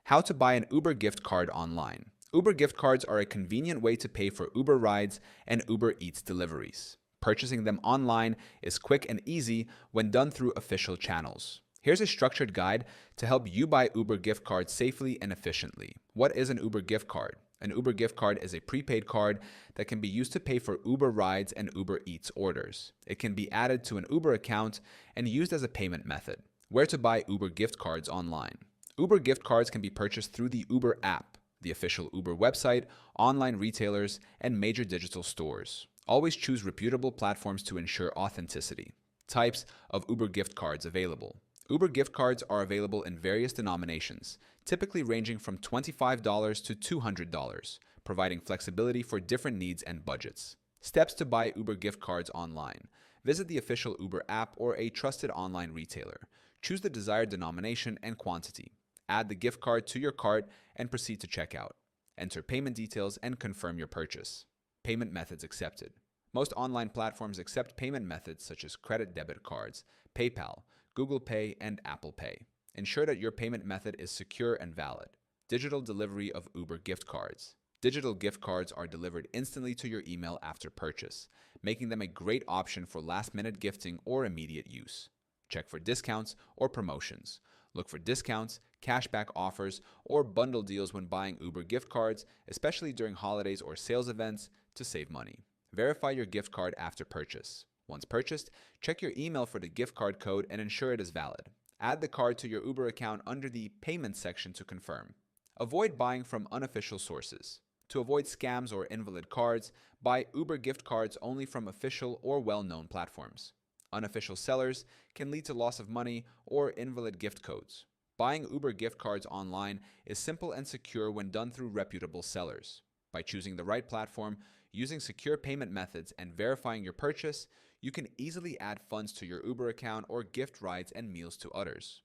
How to buy an Uber gift card online. Uber gift cards are a convenient way to pay for Uber rides and Uber Eats deliveries. Purchasing them online is quick and easy when done through official channels. Here's a structured guide to help you buy Uber gift cards safely and efficiently. What is an Uber gift card? An Uber gift card is a prepaid card that can be used to pay for Uber rides and Uber Eats orders. It can be added to an Uber account and used as a payment method. Where to buy Uber gift cards online? Uber gift cards can be purchased through the Uber app, the official Uber website, online retailers, and major digital stores. Always choose reputable platforms to ensure authenticity. Types of Uber gift cards available. Uber gift cards are available in various denominations, typically ranging from $25 to $200, providing flexibility for different needs and budgets. Steps to buy Uber gift cards online. Visit the official Uber app or a trusted online retailer. Choose the desired denomination and quantity. Add the gift card to your cart and proceed to checkout. Enter payment details and confirm your purchase. Payment methods accepted. Most online platforms accept payment methods such as credit debit cards, PayPal, Google Pay, and Apple Pay. Ensure that your payment method is secure and valid. Digital delivery of Uber gift cards. Digital gift cards are delivered instantly to your email after purchase, making them a great option for last-minute gifting or immediate use. Check for discounts or promotions. Look for discounts, cashback offers, or bundle deals when buying Uber gift cards, especially during holidays or sales events, to save money. Verify your gift card after purchase. Once purchased, check your email for the gift card code and ensure it is valid. Add the card to your Uber account under the Payment section to confirm. Avoid buying from unofficial sources. To avoid scams or invalid cards, buy Uber gift cards only from official or well-known platforms. Unofficial sellers can lead to loss of money or invalid gift codes. Buying Uber gift cards online is simple and secure when done through reputable sellers. By choosing the right platform, using secure payment methods, and verifying your purchase, you can easily add funds to your Uber account or gift rides and meals to others.